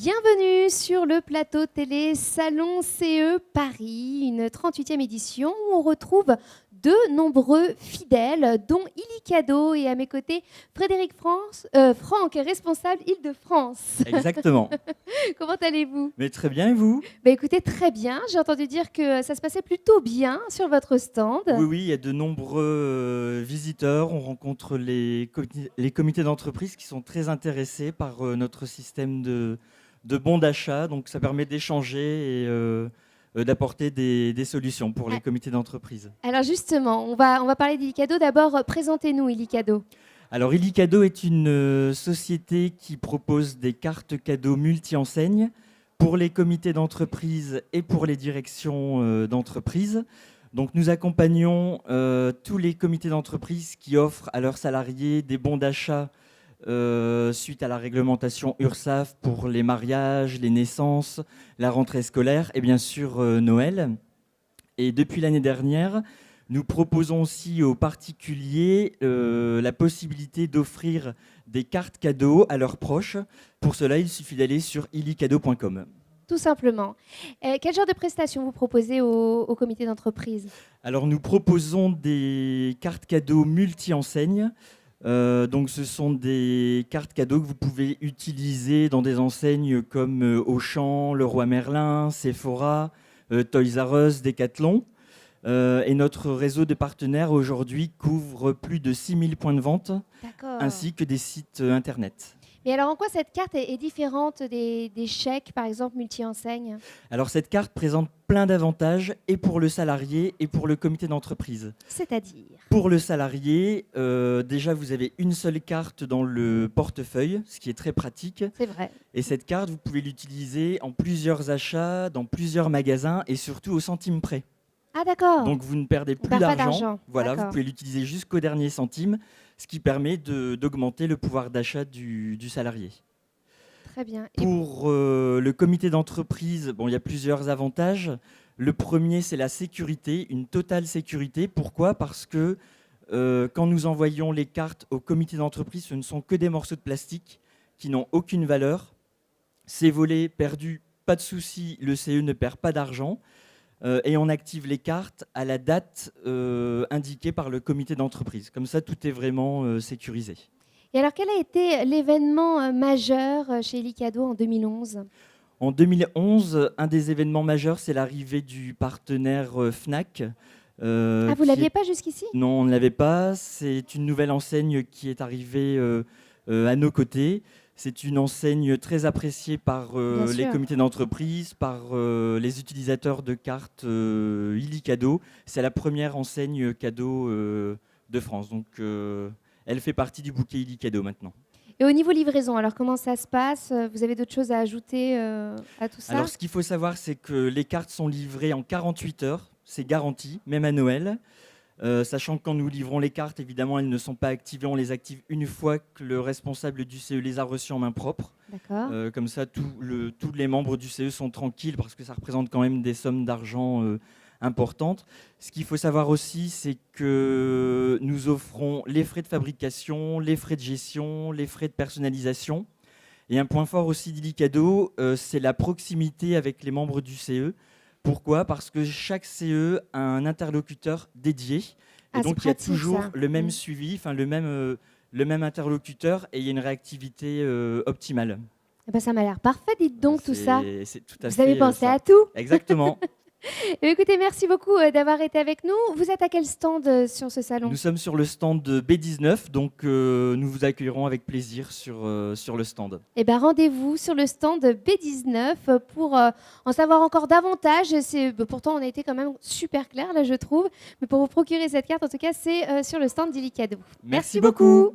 Bienvenue sur le plateau télé Salon CE Paris, une 38e édition où on retrouve de nombreux fidèles, dont Illy-Cadeau et à mes côtés Frédéric Franck, responsable Île-de-France. Exactement. Comment allez-vous? Mais très bien, et vous? Écoutez, très bien. J'ai entendu dire que ça se passait plutôt bien sur votre stand. Oui, il y a de nombreux visiteurs. On rencontre les comités d'entreprise qui sont très intéressés par notre système de bons d'achat. Donc ça permet d'échanger et d'apporter des solutions pour les comités d'entreprise. Alors justement, on va parler d'Illy-Cadeau. D'abord, présentez-nous Illy-Cadeau. Alors Illy-Cadeau est une société qui propose des cartes cadeaux multi-enseignes pour les comités d'entreprise et pour les directions d'entreprise. Donc nous accompagnons tous les comités d'entreprise qui offrent à leurs salariés des bons d'achat suite à la réglementation URSSAF pour les mariages, les naissances, la rentrée scolaire et bien sûr Noël. Et depuis l'année dernière, nous proposons aussi aux particuliers la possibilité d'offrir des cartes cadeaux à leurs proches. Pour cela, il suffit d'aller sur illycadeau.com. Tout simplement. Quel genre de prestations vous proposez au comité d'entreprise? Alors, nous proposons des cartes cadeaux multi-enseignes. Donc, ce sont des cartes cadeaux que vous pouvez utiliser dans des enseignes comme Auchan, Leroy Merlin, Sephora, Toys R Us, Decathlon. Et notre réseau de partenaires aujourd'hui couvre plus de 6000 points de vente, ainsi que des sites internet. Mais alors en quoi cette carte est différente des chèques, par exemple, multi-enseignes? Alors cette carte présente plein d'avantages, et pour le salarié et pour le comité d'entreprise. C'est-à-dire? Pour le salarié, déjà vous avez une seule carte dans le portefeuille, ce qui est très pratique. C'est vrai. Et cette carte, vous pouvez l'utiliser en plusieurs achats, dans plusieurs magasins, et surtout au centime près. Ah d'accord. Donc vous ne perdez plus d'argent. Voilà, vous pouvez l'utiliser jusqu'au dernier centime, ce qui permet d'augmenter le pouvoir d'achat du salarié. Très bien. Pour le comité d'entreprise, il y a plusieurs avantages. Le premier, c'est la sécurité, une totale sécurité. Pourquoi? Parce que quand nous envoyons les cartes au comité d'entreprise, ce ne sont que des morceaux de plastique qui n'ont aucune valeur. C'est volé, perdu, pas de souci, le CE ne perd pas d'argent. Et on active les cartes à la date indiquée par le comité d'entreprise. Comme ça, tout est vraiment sécurisé. Et alors, quel a été l'événement majeur chez Illy-Cadeau en 2011? En 2011, un des événements majeurs, c'est l'arrivée du partenaire Fnac. Vous ne l'aviez pas jusqu'ici? Non, on ne l'avait pas. C'est une nouvelle enseigne qui est arrivée à nos côtés. C'est une enseigne très appréciée par les comités d'entreprise, par les utilisateurs de cartes Illy-Cadeau. C'est la première enseigne cadeau de France. Donc, elle fait partie du bouquet Illy-Cadeau maintenant. Et au niveau livraison, alors comment ça se passe? Vous avez d'autres choses à ajouter à tout ça? Alors, ce qu'il faut savoir, c'est que les cartes sont livrées en 48 heures. C'est garanti, même à Noël. Sachant que quand nous livrons les cartes, évidemment, elles ne sont pas activées. On les active une fois que le responsable du CE les a reçues en main propre. Comme ça, tous les membres du CE sont tranquilles parce que ça représente quand même des sommes d'argent importantes. Ce qu'il faut savoir aussi, c'est que nous offrons les frais de fabrication, les frais de gestion, les frais de personnalisation. Et un point fort aussi d'Illy-Cadeau, c'est la proximité avec les membres du CE. Pourquoi? Parce que chaque CE a un interlocuteur dédié. Et donc, il y a toujours le même suivi, le même interlocuteur, et il y a une réactivité optimale. Ça m'a l'air parfait, dites donc, tout ça. Vous avez pensé à tout. Exactement. Écoutez, merci beaucoup d'avoir été avec nous. Vous êtes à quel stand sur ce salon? Nous sommes sur le stand B19, donc nous vous accueillerons avec plaisir sur le stand. Rendez-vous sur le stand B19 pour en savoir encore davantage. Pourtant, on a été quand même super clair, là, je trouve. Mais pour vous procurer cette carte, en tout cas, c'est sur le stand d'Illy-Cadeau. Merci beaucoup.